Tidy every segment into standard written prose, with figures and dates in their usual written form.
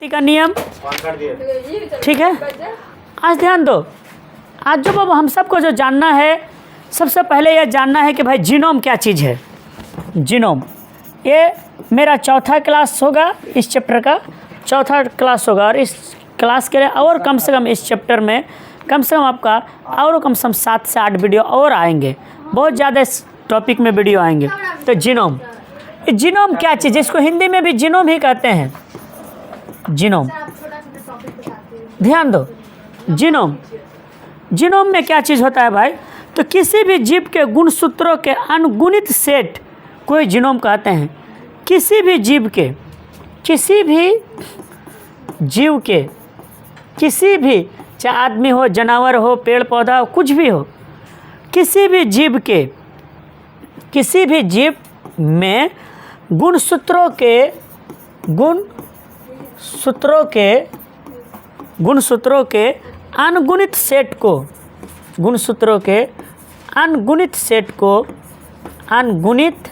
का नियम, ठीक है। आज ध्यान दो, आज जो बाबू हम सबको जो जानना है, सबसे पहले यह जानना है कि भाई जीनोम क्या चीज़ है। जीनोम ये मेरा चौथा क्लास होगा, इस चैप्टर का चौथा क्लास होगा। और इस क्लास के लिए और कम से कम इस चैप्टर में कम से कम आपका और कम से कम 7 से 8 वीडियो और आएंगे, बहुत ज़्यादा इस टॉपिक में वीडियो आएंगे। तो जीनोम, जीनोम क्या चीज़ है, इसको हिंदी में भी जीनोम ही कहते हैं। जीनोम, ध्यान दो, जीनोम, जीनोम में क्या चीज़ होता है भाई, तो किसी भी जीव के गुणसूत्रों के अनगुणित सेट को जीनोम कहते हैं। किसी भी जीव के, किसी भी जीव के, किसी भी, चाहे आदमी हो, जानवर हो, पेड़ पौधा हो, कुछ भी हो, किसी भी जीव के, किसी भी जीव में गुणसूत्रों के अनगुणित सेट को, गुणसूत्रों के अनगुणित सेट को, अनगुणित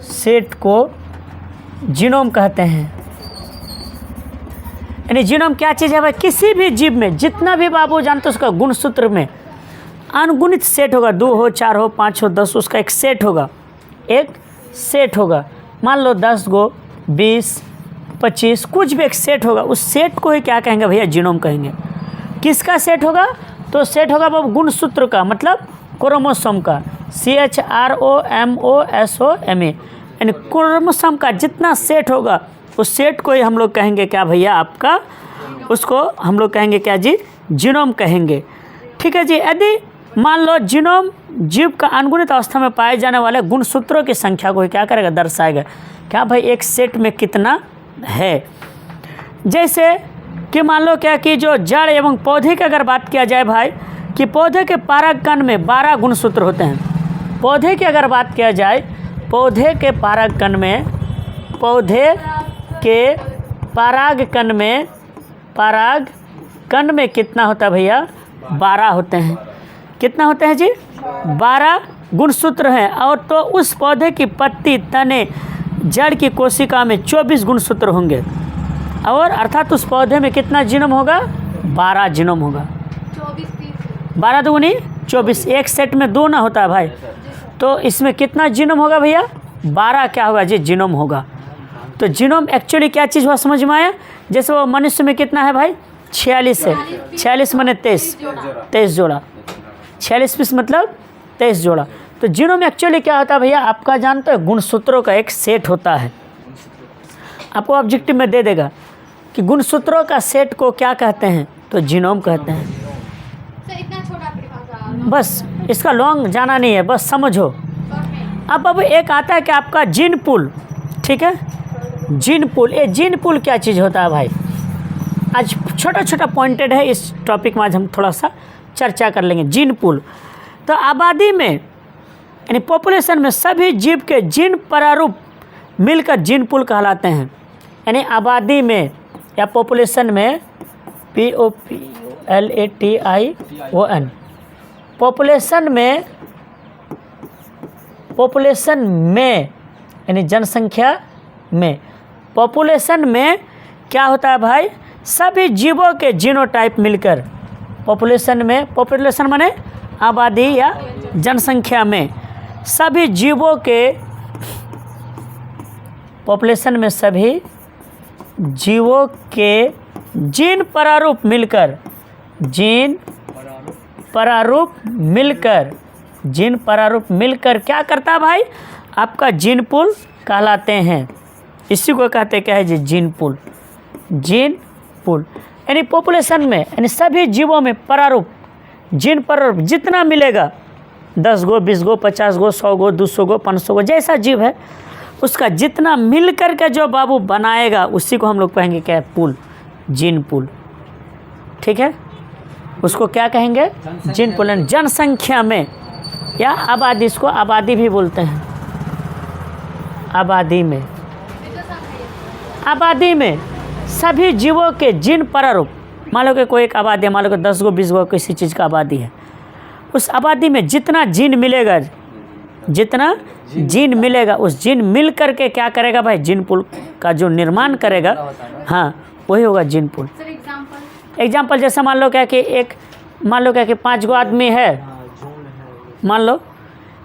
सेट को जीनोम कहते हैं। यानी जीनोम क्या चीज़ है भाई, किसी भी जीव में जितना भी बाबू जानते हो उसका गुणसूत्र में अनगुणित सेट होगा, 2 हो, 4 हो, 5 हो, 10, उसका एक सेट होगा, एक सेट होगा। मान लो 10 गो, 20, 25, कुछ भी एक सेट होगा, उस सेट को ही क्या कहेंगे भैया, जीनोम कहेंगे। किसका सेट होगा, तो सेट होगा बाबू गुणसूत्र का, मतलब क्रोमोसोम का, CHROMOSOME, यानी क्रोमोसोम का जितना सेट होगा उस सेट को ही हम लोग कहेंगे क्या भैया आपका, उसको हम लोग कहेंगे क्या जी, जीनोम कहेंगे। ठीक है जी। यदि मान लो जीनोम जीव का अनगुणित अवस्था में पाए जाने वाले गुणसूत्रों की संख्या को क्या करेगा, दर्शाएगा। क्या भाई एक सेट में कितना है। जैसे कि मान लो क्या कि जो जड़ एवं पौधे की अगर बात किया जाए भाई, कि पौधे के परागकण में 12 गुणसूत्र होते हैं। पौधे की अगर बात किया जाए, पौधे के परागकण में, पौधे के परागकण में कितना होता है भैया, 12 होते हैं। कितना होते हैं जी, 12 गुणसूत्र हैं। और तो उस पौधे की पत्ती, तने, जड़ की कोशिका में 24 गुणसूत्र होंगे। और अर्थात उस पौधे में कितना जीनोम होगा, 12 जीनोम होगा। 12 दूनी 24, एक सेट में 2 ना होता है भाई, तो इसमें कितना जीनोम होगा भैया, 12 क्या होगा जी, जीनोम होगा। तो जीनोम एक्चुअली क्या चीज़ हुआ समझ में आया। जैसे वो मनुष्य में कितना है भाई, 46 है, 46 माने 23 जोड़ा, 46 पीस मतलब 23 जोड़ा। तो जीनोम एक्चुअली क्या होता है भैया, आपका जानते हो गुणसूत्रों का एक सेट होता है। आपको ऑब्जेक्टिव में दे देगा कि गुणसूत्रों का सेट को क्या कहते हैं, तो जीनोम कहते हैं। बस इसका लॉन्ग जाना नहीं है, बस समझो। अब एक आता है कि आपका जीन पूल, ठीक है, जीन पूल। ये जीन पूल क्या चीज़ होता है भाई, आज छोटा छोटा पॉइंटेड है, इस टॉपिक में आज हम थोड़ा सा चर्चा कर लेंगे। जीन पूल तो आबादी में, यानी पॉपुलेशन में सभी जीव के जीन प्रारूप मिलकर जीन पूल कहलाते हैं। यानी आबादी में या पॉपुलेशन में, POPULATION, पॉपुलेशन में यानी जनसंख्या में, पॉपुलेशन में क्या होता है भाई, सभी जीवों के जीनोटाइप मिलकर, पॉपुलेशन में, पॉपुलेशन माने आबादी या जनसंख्या में, सभी जीवों के, पॉपुलेशन में सभी जीवों के जीन प्रारूप मिलकर, जीन प्रारूप मिलकर क्या करता है भाई, आपका जीन पूल कहलाते हैं। इसी को कहते हैं क्या है जी, जीन पूल। जीन पूल यानी पॉपुलेशन में, यानी सभी जीवों में प्रारूप, जीन प्रारूप जितना मिलेगा, 10 गो, 20 गो, 50 गो, 100 गो, 200 गो, 500 गो, जैसा जीव है उसका जितना मिल कर के जो बाबू बनाएगा, उसी को हम लोग कहेंगे क्या है, पूल, जीन पूल। ठीक है, उसको क्या कहेंगे, जीन पूल। जनसंख्या में या आबादी, इसको आबादी भी बोलते हैं। आबादी में, आबादी में सभी जीवों के जीन प्रारूप, मान लो कि कोई एक आबादी है, मान लो कि 10 गो 20 गो किसी चीज़ का आबादी है, उस आबादी में जितना जीन मिलेगा जितना जीन मिलेगा उस जीन मिल करके क्या करेगा भाई, जीन पूल का जो निर्माण करेगा, हाँ वही होगा जीन पूल। एग्जाम्पल जैसे मान लो क्या कि मान लो क्या कि 5 गो आदमी है, मान लो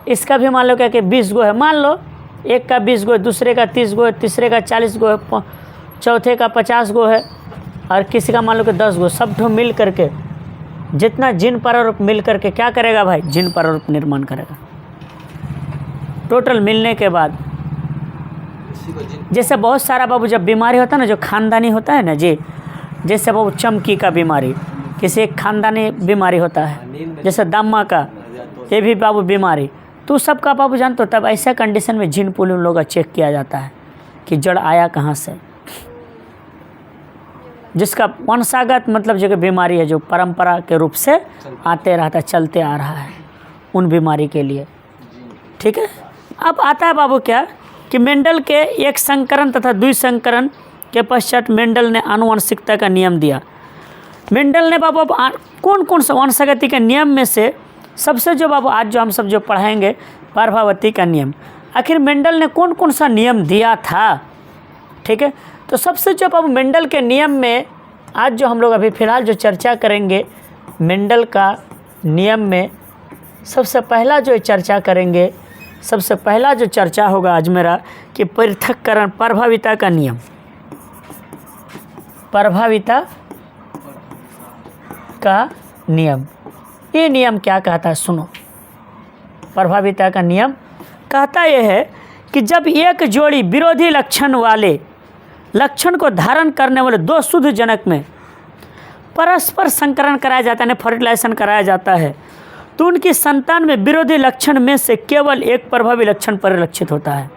इसका भी मान लो क्या कि 20 गो है, मान लो एक का 20 गो है, दूसरे का 30 गो है, तीसरे का 40 गो है, चौथे का 50 गो है और किसी का मान लो कि 10 गो, सब ठो मिल करके जितना जीन प्रारूप मिल करके क्या करेगा भाई, जीन प्रारूप निर्माण करेगा। टोटल मिलने के बाद जैसे बहुत सारा बाबू जब बीमारी होता है ना, जो खानदानी होता है ना जी, जैसे बाबू चमकी का बीमारी, किसी एक खानदानी बीमारी होता है, जैसे दामा का, ये भी बाबू बीमारी, तो सबका बाबू जानते हो, तब ऐसा कंडीशन में जीन पूल उन लोगों का चेक किया जाता है कि जड़ आया कहाँ से, जिसका वंशागत मतलब जो कि बीमारी है, जो परंपरा के रूप से आते रहता है, चलते आ रहा है, उन बीमारी के लिए। ठीक है, अब आता है बाबू क्या कि मेंडल के एक संकरण तथा द्विसंकरण के पश्चात मेंडल ने आनुवंशिकता का नियम दिया। मेंडल ने बाबू कौन कौन सा वंशागति के नियम में से सबसे जो बाबू आज जो हम सब जो पढ़ाएंगे प्रभावती का नियम, आखिर मेंडल ने कौन कौन सा नियम दिया था। ठीक है, तो सबसे जो बाबू मेंडल के नियम में आज जो हम लोग अभी फ़िलहाल जो चर्चा करेंगे मेंडल का नियम में, सबसे पहला जो चर्चा करेंगे, सबसे पहला जो चर्चा होगा आज मेरा कि पृथक्करण, प्रभाविता का नियम। प्रभाविता का नियम, ये नियम क्या कहता है सुनो। प्रभाविता का नियम कहता यह है कि जब एक जोड़ी विरोधी लक्षण वाले लक्षण को धारण करने वाले 2 शुद्ध जनक में परस्पर संकरण कराया जाता है, फर्टिलाइजेशन कराया जाता है, तो उनकी संतान में विरोधी लक्षण में से केवल एक प्रभावी लक्षण परिलक्षित होता है।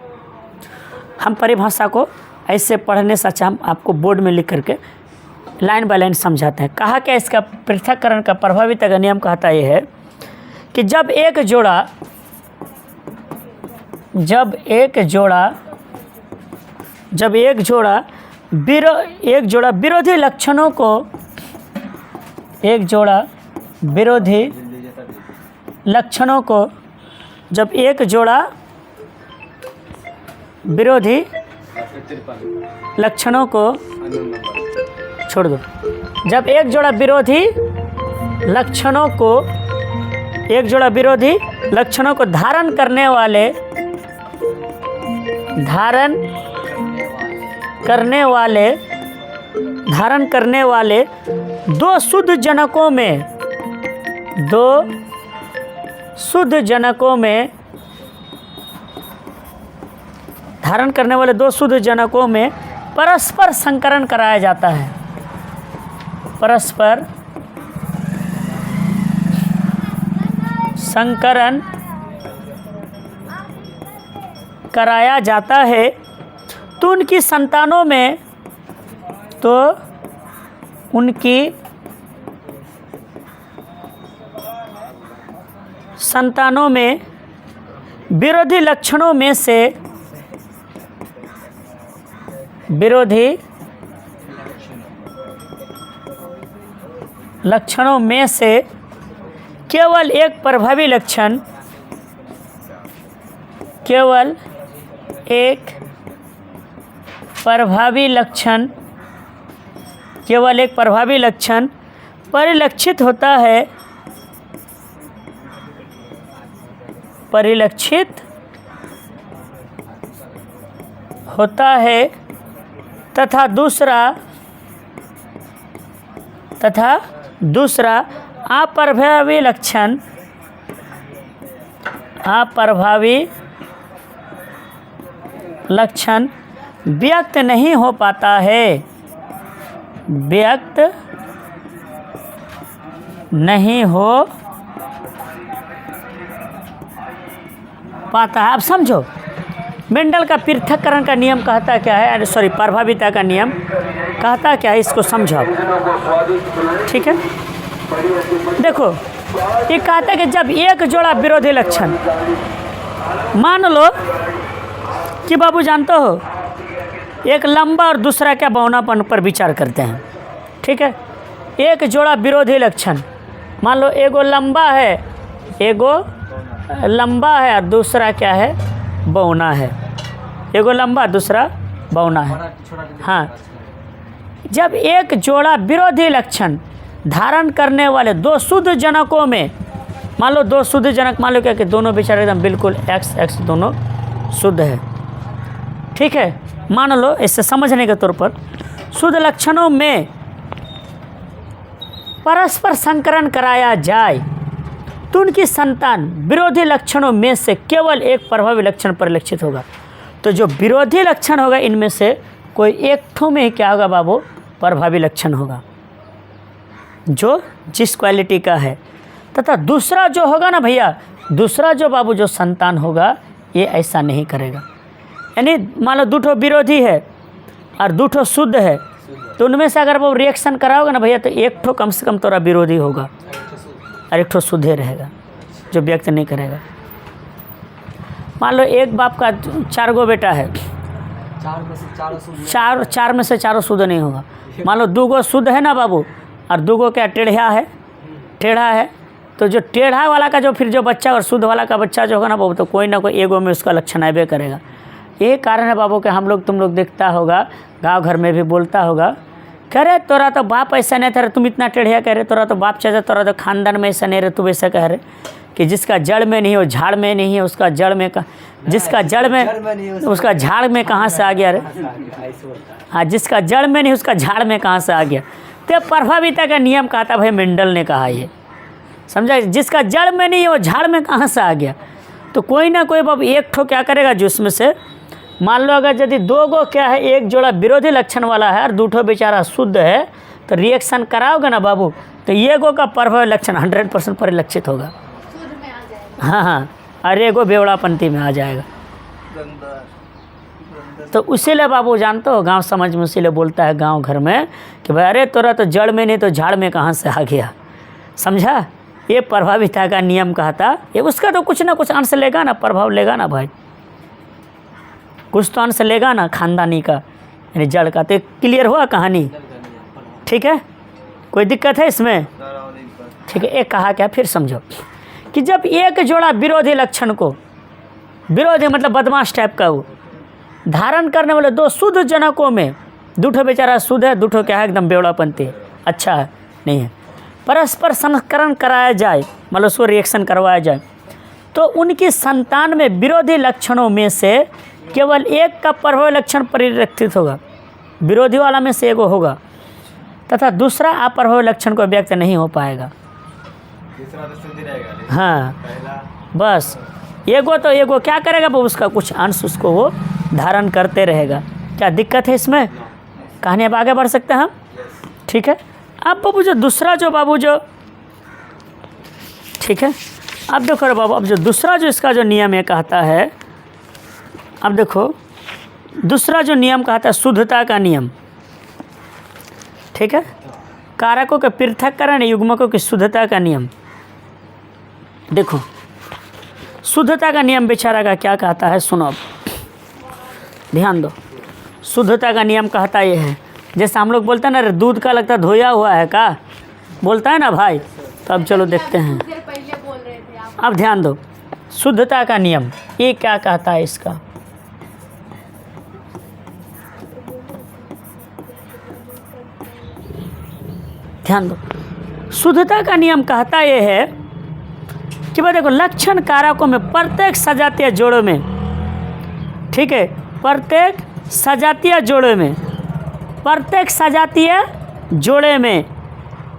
हम परिभाषा को ऐसे पढ़ने से अच्छा हम आपको बोर्ड में लिख करके लाइन बाय लाइन समझाते हैं। कहा क्या इसका पृथक्करण का प्रभाविता का नियम कहता यह है कि जब एक जोड़ा विरोधी लक्षणों को, जब एक जोड़ा विरोधी लक्षणों को छोड़ दो, जब एक जोड़ा विरोधी लक्षणों को धारण करने वाले 2 शुद्ध जनकों में परस्पर संकरण कराया जाता है। परस्पर संकरण कराया जाता है तो उनकी संतानों में विरोधी लक्षणों में से केवल एक प्रभावी लक्षण परिलक्षित होता है तथा दूसरा अप्रभावी लक्षण व्यक्त नहीं हो पाता है, अब समझो मेंडल का पृथक्करण का नियम कहता क्या है, सॉरी प्रभाविता का नियम कहता क्या है, इसको समझो। ठीक है, देखो ये कहता है कि जब एक जोड़ा विरोधी लक्षण, मान लो कि बाबू जानते हो एक लंबा और दूसरा क्या बौनापन पर विचार करते हैं। ठीक है, एक जोड़ा विरोधी लक्षण, मान लो एगो लंबा है एगो लंबा है और दूसरा क्या है, बौना है। एगो लंबा दूसरा बौना है। हाँ, जब एक जोड़ा विरोधी लक्षण धारण करने वाले दो शुद्ध जनकों में, मान लो दो शुद्ध जनक, मान लो क्या कि दोनों बेचारे एकदम बिल्कुल एक्स एक्स दोनों शुद्ध है, ठीक है, मान लो इससे समझने के तौर पर शुद्ध लक्षणों में परस्पर संकरण कराया जाए तो उनकी संतान विरोधी लक्षणों में से केवल एक प्रभावी लक्षण परिलक्षित होगा। तो जो विरोधी लक्षण होगा इनमें से कोई एक ठो में ही क्या होगा बाबू, प्रभावी लक्षण होगा, जो जिस क्वालिटी का है। तथा दूसरा जो होगा ना भैया, दूसरा जो बाबू जो संतान होगा ये ऐसा नहीं करेगा। यानी मान लो दो ठो विरोधी है और दो ठो शुद्ध है, तो उनमें से अगर वो रिएक्शन कराओगे ना भैया तो एक ठो कम से कम तोरा विरोधी होगा और एक ठो शुद्ध रहेगा जो व्यक्त नहीं करेगा। मान लो एक बाप का 4 गो बेटा है, चार में से चारों शुद्ध नहीं होगा। मान लो 2 गो शुद्ध है ना बाबू और 2 गो क्या टेढ़ा है, तो जो टेढ़ा वाला का जो फिर जो बच्चा और शुद्ध वाला का बच्चा जो होगा ना बाबू, तो कोई ना कोई एगो में उसका लक्षण आबे करेगा। ये कारण है बाबू कि हम लोग तुम लोग देखता होगा, गांव घर में भी बोलता होगा, कह रहे तोरा तो बाप ऐसा नहीं था, तुम इतना टेढ़िया कह रहे, तोरा तो बाप चाचा, तोरा तो खानदान में ऐसा नहीं रहे, तुम ऐसा कह रहे कि जिसका जड़ में नहीं हो झाड़ में नहीं है, उसका जड़ में जिसका जड़ में उसका झाड़ में कहाँ से आ गया रे? हाँ, जिसका जड़ में नहीं उसका झाड़ में कहाँ से आ गया? तो प्रभाविता का नियम कहा था भाई, मेंडल ने कहा ये, समझा? जिसका जड़ में नहीं है वो झाड़ में कहाँ से आ गया? तो कोई ना कोई बाबू एक ठो क्या करेगा, जो उसमें से मान लो अगर यदि 2 गो क्या है, एक जोड़ा विरोधी लक्षण वाला है और 2 ठो बेचारा शुद्ध है, तो रिएक्शन कराओगे ना बाबू तो ये गो का प्रभावी लक्षण 100% परिलक्षित होगा। हाँ, और एगो बेवड़ापंथी में आ जाएगा। तो उसीलिए बाबू जानते हो, गांव समझ में उसीलिए बोलता है गांव घर में कि भाई अरे तोरा तो जड़ में नहीं तो झाड़ में कहाँ से आ गया, समझा? ये प्रभाविता का नियम कहा था। ये उसका तो कुछ ना कुछ अंश लेगा ना, प्रभाव लेगा ना भाई, कुछ तो अंश लेगा ना खानदानी का, यानी जड़ का। तो क्लियर हुआ कहानी, ठीक है? कोई दिक्कत है इसमें? ठीक है। एक कहा क्या, फिर समझो कि जब एक जोड़ा विरोधी लक्षण को, विरोधी मतलब बदमाश टाइप का, वो धारण करने वाले 2 शुद्ध जनकों में, 2 ठो बेचारा शुद्ध है, 2 ठो क्या है एकदम बेवड़ापंथी है, अच्छा है नहीं है, परस्पर संस्करण कराया जाए, मतलब उसको रिएक्शन करवाया जाए, तो उनकी संतान में विरोधी लक्षणों में से केवल एक का प्रभावी लक्षण परिलक्षित होगा, विरोधी वाला में से एगो होगा, तथा दूसरा अप्रभावी लक्षण को व्यक्त नहीं हो पाएगा। हाँ, बस एगो तो एगो क्या करेगा वो, उसका कुछ अंश उसको वो धारण करते रहेगा। क्या दिक्कत है इसमें? कहानी अब आगे बढ़ सकते हैं हम, ठीक है? अब बाबू जो दूसरा जो बाबू जो, ठीक है, अब देखो रे बाबू, अब जो दूसरा जो इसका जो नियम है कहता है, अब देखो दूसरा जो नियम कहता है शुद्धता का नियम, ठीक है, कारकों के पृथक्करण युग्मकों की शुद्धता का नियम। देखो शुद्धता का नियम बेचारा का क्या कहता है, सुनो अब ध्यान दो। शुद्धता का नियम कहता ये है, जैसे हम लोग बोलते हैं ना दूध का लगता धोया हुआ है का, बोलता है ना भाई, तो अब चलो देखते हैं, अब ध्यान दो शुद्धता का नियम ये क्या कहता है इसका। ध्यान दो, शुद्धता का नियम कहता ये है कि भाई देखो लक्षण कारकों में प्रत्येक सजातीय जोड़ों में, ठीक है, प्रत्येक सजातीय जोड़े में, प्रत्येक सजातीय जोड़े में,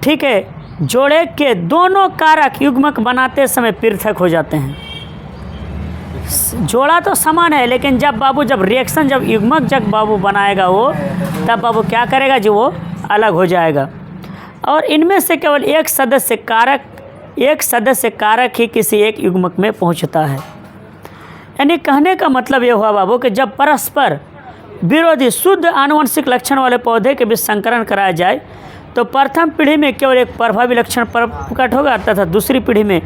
ठीक है, जोड़े के दोनों कारक युग्मक बनाते समय पृथक हो जाते हैं। जोड़ा तो समान है, लेकिन जब बाबू जब रिएक्शन जब युग्मक जब बाबू बनाएगा वो, तब बाबू क्या करेगा, जो वो अलग हो जाएगा। और इनमें से केवल एक सदस्य कारक ही किसी एक युग्मक में पहुंचता है। यानी कहने का मतलब ये हुआ बाबू कि जब परस्पर विरोधी शुद्ध आनुवंशिक लक्षण वाले पौधे के बीच संकरण कराया जाए तो प्रथम पीढ़ी में केवल एक प्रभावी लक्षण प्रकट होगा तथा दूसरी पीढ़ी में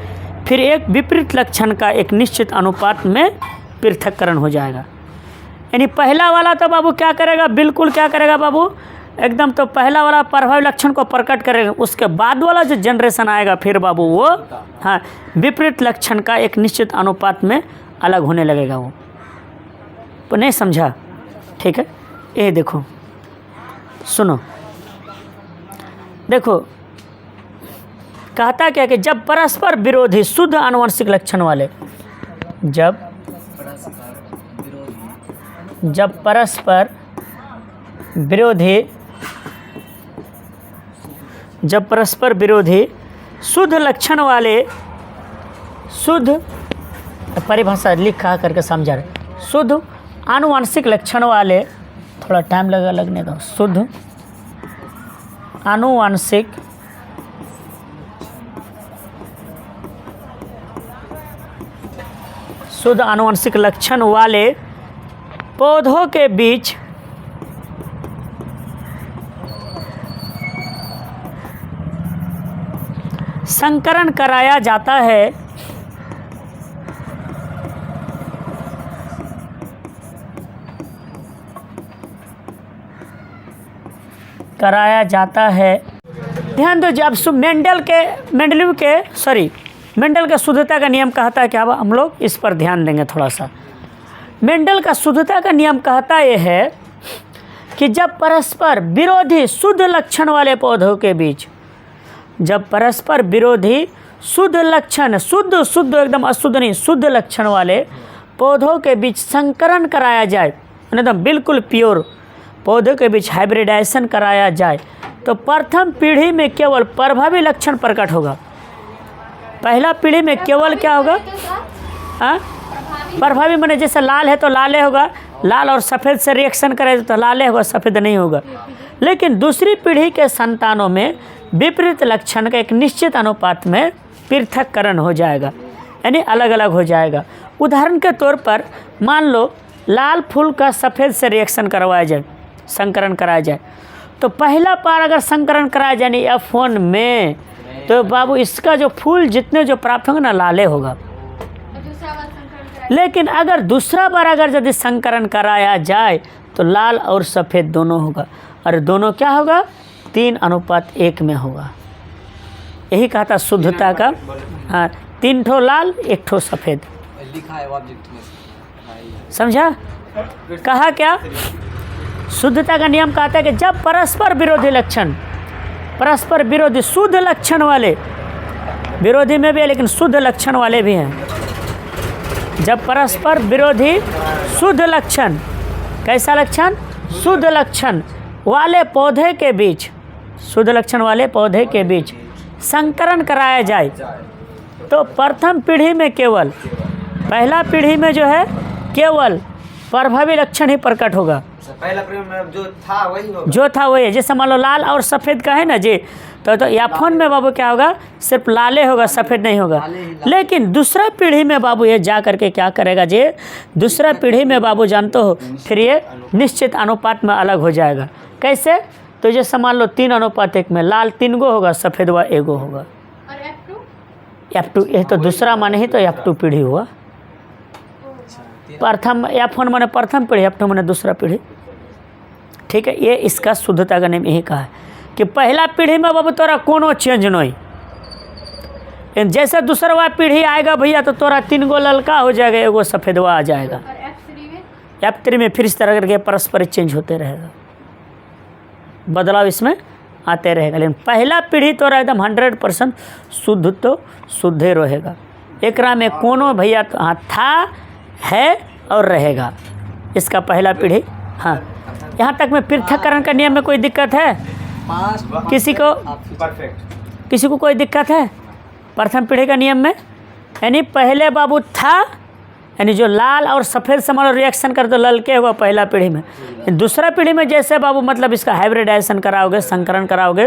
फिर एक विपरीत लक्षण का एक निश्चित अनुपात में पृथक्करण हो जाएगा। यानी पहला वाला तो बाबू क्या करेगा, बिल्कुल क्या करेगा बाबू, एकदम तो पहला वाला प्रभावी लक्षण को प्रकट करेगा, उसके बाद वाला जो जनरेशन आएगा फिर बाबू वो हाँ विपरीत लक्षण का एक निश्चित अनुपात में अलग होने लगेगा। वो तो नहीं समझा? ठीक है, ये देखो सुनो, देखो कहता क्या कि जब परस्पर विरोधी शुद्ध आनुवंशिक लक्षण वाले, जब परस्पर विरोधी शुद्ध लक्षण वाले, शुद्ध परिभाषा लिखा करके समझा रहे, शुद्ध आनुवंशिक लक्षण वाले, थोड़ा टाइम लगने दो, शुद्ध आनुवंशिक लक्षण वाले पौधों के बीच संकरण कराया जाता है, ध्यान दो। जब मेंडल के शुद्धता का नियम कहता है कि अब हम लोग इस पर ध्यान देंगे थोड़ा सा। मेंडल का शुद्धता का नियम कहता यह है कि जब परस्पर विरोधी शुद्ध लक्षण वाले पौधों के बीच, जब परस्पर विरोधी शुद्ध लक्षण, शुद्ध एकदम अशुद्ध नहीं, शुद्ध लक्षण वाले पौधों के बीच संकरण कराया जाए, एकदम बिल्कुल प्योर पौधों के बीच हाइब्रिडाइजेशन कराया जाए, तो प्रथम पीढ़ी में केवल प्रभावी लक्षण प्रकट होगा। पहला पीढ़ी में केवल क्या होगा? प्रभावी माने जैसे लाल है तो लाले होगा, लाल और सफ़ेद से रिएक्शन करे तो लाले होगा, सफ़ेद नहीं होगा। लेकिन दूसरी पीढ़ी के संतानों में विपरीत लक्षण का एक निश्चित अनुपात में पृथक्करण हो जाएगा, यानी अलग अलग हो जाएगा। उदाहरण के तौर पर मान लो लाल फूल का सफ़ेद से रिएक्शन करवाया जाए, संकरण कराया जाए, तो पहला बार अगर संकरण कराया जाए यानी F1 में, तो बाबू इसका जो फूल जितने जो प्राप्त होंगे ना लाले होगा। लेकिन अगर दूसरा बार अगर यदि संकरण कराया जाए तो लाल और सफ़ेद दोनों होगा, और दोनों क्या होगा? 3:1 में होगा। यही कहा था शुद्धता का। हाँ, 3 ठो लाल 1 ठो सफ़ेद, समझा? कहा क्या? शुद्धता का नियम कहता है कि जब परस्पर विरोधी लक्षण, परस्पर विरोधी शुद्ध लक्षण वाले, विरोधी में भी है लेकिन शुद्ध लक्षण वाले भी हैं, जब परस्पर विरोधी शुद्ध लक्षण, कैसा लक्षण? शुद्ध लक्षण वाले पौधे के बीच, शुद्ध लक्षण वाले पौधे के बीच संकरण कराया जाए, तो प्रथम पीढ़ी में केवल, पहला पीढ़ी में जो है केवल प्रभावी लक्षण ही प्रकट होगा। पहला पीढ़ी में जो था वही है। जैसे मान लो लाल और सफ़ेद का है ना जी, तो F1 में बाबू क्या होगा? सिर्फ लाले होगा, सफ़ेद नहीं होगा। लेकिन दूसरा पीढ़ी में बाबू ये जा करके क्या करेगा जी? दूसरा पीढ़ी में बाबू जानते हो फिर ये निश्चित अनुपात में अलग हो जाएगा। कैसे? तो जैसे मान लो 3:1 में लाल 3 गो होगा, सफ़ेद व 1 गो होगा। F2 ये तो दूसरा माने ही तो F2 पीढ़ी हुआ। प्रथम F1 माने प्रथम पीढ़ी, F2 माने दूसरा पीढ़ी। ठीक है, ये इसका शुद्धता का नियम यही कहा है कि पहला पीढ़ी में बाबू तोरा कोनो चेंज नहीं, जैसे दूसरा पीढ़ी आएगा भैया तो तोरा 3 गो ललका हो जाएगा, 1 गो सफ़ेदवा आ जाएगा। F3 में फिर इस तरह करके परस्पर चेंज होते रहेगा, बदलाव इसमें आते रहेगा। लेकिन पहला पीढ़ी तोरा एकदम 100% शुद्ध तो शुद्धे रहेगा। एकरा में कोनो भैया तो हाँ था, है और रहेगा, इसका पहला पीढ़ी। हाँ, यहाँ तक में पृथक्करण का नियम में कोई दिक्कत है? किसी को कोई दिक्कत है प्रथम पीढ़ी का नियम में? यानी पहले बाबू था, यानी जो लाल और सफ़ेद से मान लो रिएक्शन कर तो ललके होगा पहला पीढ़ी में। दूसरा पीढ़ी में जैसे बाबू मतलब इसका हाइब्रिडाइजेशन कराओगे, संकरण कराओगे,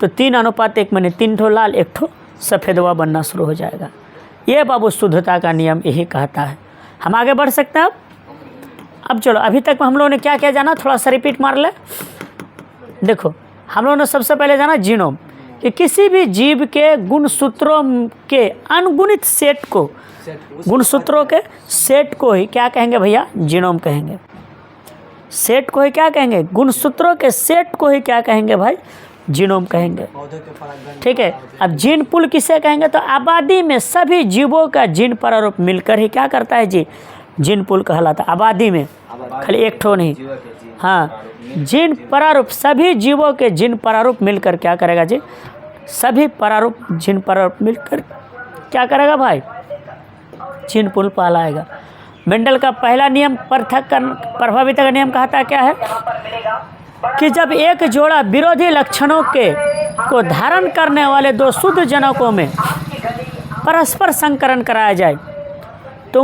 तो 3:1 में 3 ठो लाल 1 ठो सफ़ेदवा बनना शुरू हो जाएगा। ये बाबू शुद्धता का नियम यही कहता है। हम आगे बढ़ सकते हैं अब चलो, अभी तक हम लोगों ने क्या क्या जाना, थोड़ा सा रिपीट मार ले। देखो, हम लोगों ने सबसे पहले जाना जीनोम, कि किसी भी जीव के गुणसूत्रों के अनगुणित सेट को, गुणसूत्रों के सेट को ही क्या कहेंगे भैया? जीनोम कहेंगे। सेट को ही क्या कहेंगे, गुणसूत्रों के सेट को ही क्या कहेंगे भाई, जीनोम कहेंगे। ठीक है, अब जीन पूल किसे कहेंगे, तो आबादी में सभी जीवों का जीन प्रारूप मिलकर ही क्या करता है जी, जीन पूल कहलाता है। आबादी में खाली एक ठो नहीं, हाँ, जीन प्रारूप, सभी जीवों के जीन प्रारूप मिलकर क्या करेगा जी, सभी प्रारूप जीन प्रारूप मिलकर क्या करेगा भाई, जीन पूल कहलाएगा। मेंडल का पहला नियम प्रभाविता का नियम कहता क्या है कि जब एक जोड़ा विरोधी लक्षणों को धारण करने वाले दो शुद्ध जनकों में परस्पर संकरण कराया जाए तो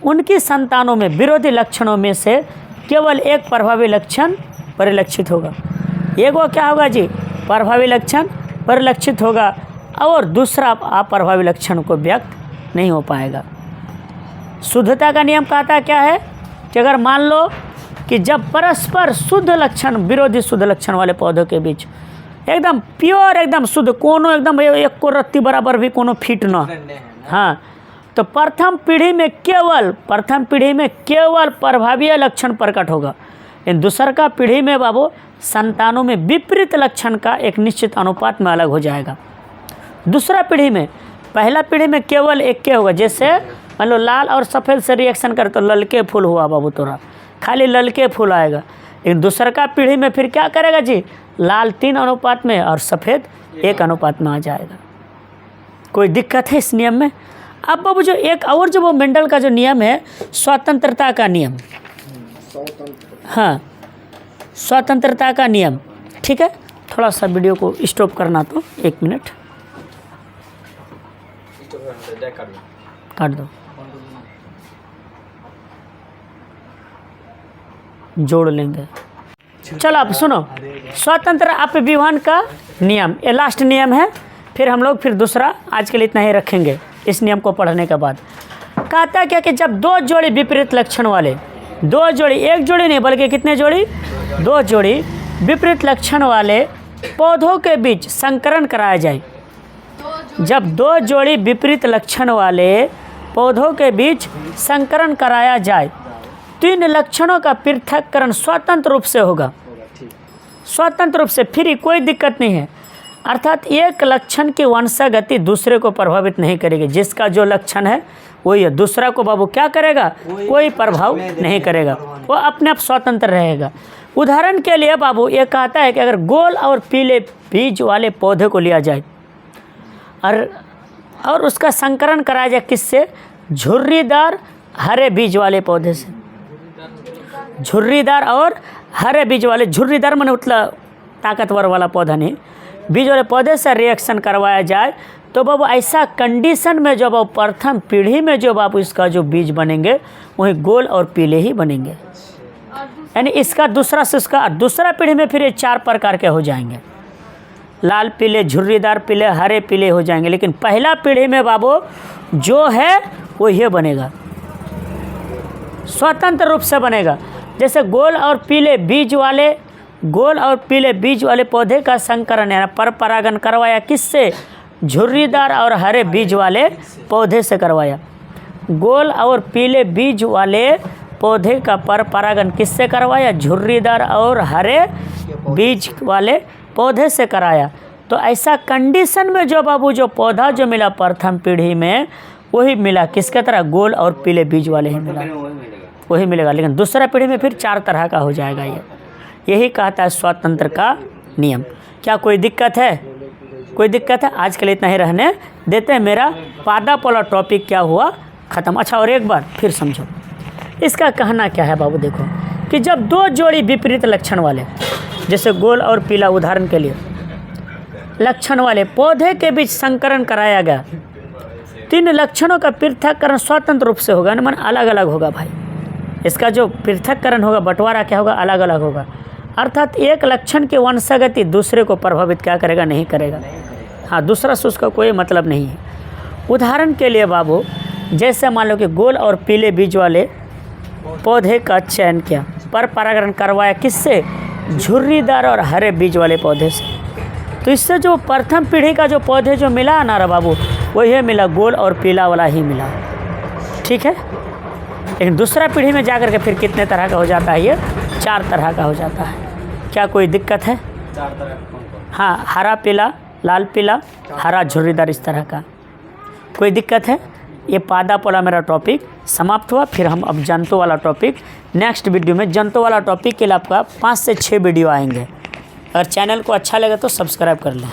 उनकी संतानों में विरोधी लक्षणों में से केवल एक प्रभावी लक्षण परिलक्षित होगा। एक वो क्या होगा जी, प्रभावी लक्षण परिलक्षित होगा और दूसरा अप्रभावी लक्षण को व्यक्त नहीं हो पाएगा। शुद्धता का नियम कहता क्या है कि अगर मान लो कि जब परस्पर शुद्ध लक्षण विरोधी शुद्ध लक्षण वाले पौधों के बीच एकदम प्योर, एकदम शुद्ध, कोनो एकदम एक को रत्ती बराबर भी कोनो फिट न, हाँ, तो प्रथम पीढ़ी में केवल प्रभावी लक्षण प्रकट होगा। इन दूसरा पीढ़ी में बाबू संतानों में विपरीत लक्षण का एक निश्चित अनुपात में अलग हो जाएगा। दूसरा पीढ़ी में, पहला पीढ़ी में केवल एक के होगा, जैसे मान लो लाल और सफ़ेद से रिएक्शन करे तो ललके फूल हुआ बाबू, तोरा खाली ललके फूल आएगा। लेकिन दूसरा का पीढ़ी में फिर क्या करेगा जी, लाल 3 अनुपात में और सफ़ेद 1 अनुपात में आ जाएगा। कोई दिक्कत है इस नियम में? अब बाबू जो एक और जो वो मेंडल का जो नियम है स्वतंत्रता का नियम, हाँ, स्वतंत्रता का नियम। ठीक है, थोड़ा सा वीडियो को स्टॉप करना, तो 1 मिनट काट दो, जोड़ लेंगे। चलो आप सुनो, स्वतंत्र अपविभाजन का नियम, ये लास्ट नियम है, फिर हम लोग दूसरा आज के लिए इतना ही रखेंगे। इस नियम को पढ़ने के बाद कहता क्या कि जब 2 जोड़ी विपरीत लक्षण वाले, 2 जोड़ी, एक जोड़ी नहीं बल्कि कितने जोड़ी, 2 जोड़ी विपरीत लक्षण वाले पौधों के बीच संकरण कराया जाए, जब 2 जोड़ी विपरीत लक्षण वाले पौधों के बीच संकरण कराया जाए तो इन लक्षणों का पृथक्करण स्वतंत्र रूप से होगा, स्वतंत्र रूप से, फिर कोई दिक्कत नहीं है। अर्थात एक लक्षण की वंशागति दूसरे को प्रभावित नहीं करेगी, जिसका जो लक्षण है वही है, दूसरा को बाबू क्या करेगा, कोई प्रभाव नहीं करेगा, वो अपने आप स्वतंत्र रहेगा। उदाहरण के लिए बाबू ये कहता है कि अगर गोल और पीले बीज वाले पौधे को लिया जाए और उसका संकरण कराया जाए किससे, झुर्रीदार हरे बीज वाले पौधे से, झुर्रीदार और हरे बीज वाले, झुर्रीदार माने मतलब ताकतवर वाला पौधा नहीं, बीज वाले पौधे से रिएक्शन करवाया जाए तो बाबू ऐसा कंडीशन में जो बाबू प्रथम पीढ़ी में जो बाबू इसका जो बीज बनेंगे वही गोल और पीले ही बनेंगे, यानी इसका दूसरा से उसका दूसरा पीढ़ी में फिर ये 4 प्रकार के हो जाएंगे, लाल पीले, झुर्रीदार पीले, हरे पीले हो जाएंगे। लेकिन पहला पीढ़ी में बाबू जो है वो ये बनेगा, स्वतंत्र रूप से बनेगा। जैसे गोल और पीले बीज वाले पौधे का संकरण यानी पर परागण करवाया किससे, झुर्रीदार और हरे बीज वाले पौधे से करवाया। गोल और पीले बीज वाले पौधे का पर परागण किससे करवाया, झुर्रीदार और हरे बीज वाले पौधे से कराया। तो ऐसा कंडीशन में जो बाबू जो पौधा जो मिला प्रथम पीढ़ी में वही मिला किसके तरह, गोल और पीले बीज वाले ही मिला, वही मिलेगा। लेकिन दूसरा पीढ़ी में फिर 4 तरह का हो जाएगा। यही कहता है स्वतंत्र का नियम। क्या कोई दिक्कत है? कोई दिक्कत है? आज के लिए इतना ही रहने देते हैं। मेरा पादप वाला टॉपिक क्या हुआ, ख़त्म। अच्छा, और एक बार फिर समझो इसका कहना क्या है बाबू। देखो कि जब 2 जोड़ी विपरीत लक्षण वाले, जैसे गोल और पीला उदाहरण के लिए लक्षण वाले पौधे के बीच संकरण कराया गया, 3 लक्षणों का पृथक्करण स्वतंत्र रूप से होगा, मन अलग अलग होगा भाई। इसका जो पृथक्करण होगा, बंटवारा क्या होगा, अलग अलग होगा। अर्थात एक लक्षण की वंशागति दूसरे को प्रभावित क्या करेगा, नहीं करेगा। हाँ, दूसरा से उसका कोई मतलब नहीं है। उदाहरण के लिए बाबू जैसे मान लो कि गोल और पीले बीज वाले पौधे का चयन किया, पर परागण करवाया किससे, झुर्रीदार और हरे बीज वाले पौधे से। तो इससे जो प्रथम पीढ़ी का जो पौधे जो मिला ना रे बाबू, वही मिला, गोल और पीला वाला ही मिला। ठीक है। लेकिन दूसरा पीढ़ी में जाकर के फिर कितने तरह का हो जाता है ये 4 तरह का हो जाता है। क्या कोई दिक्कत है? 4 तरह का कौन-कौन? हाँ, हरा पीला, लाल पीला, हरा झुर्रीदार, इस तरह का। कोई दिक्कत है? ये पादप वाला मेरा टॉपिक समाप्त हुआ। फिर हम अब जंतु वाला टॉपिक नेक्स्ट वीडियो में, जंतु वाला टॉपिक के लिए आपका 5 से 6 वीडियो आएंगे। अगर चैनल को अच्छा लगे तो सब्सक्राइब कर लें।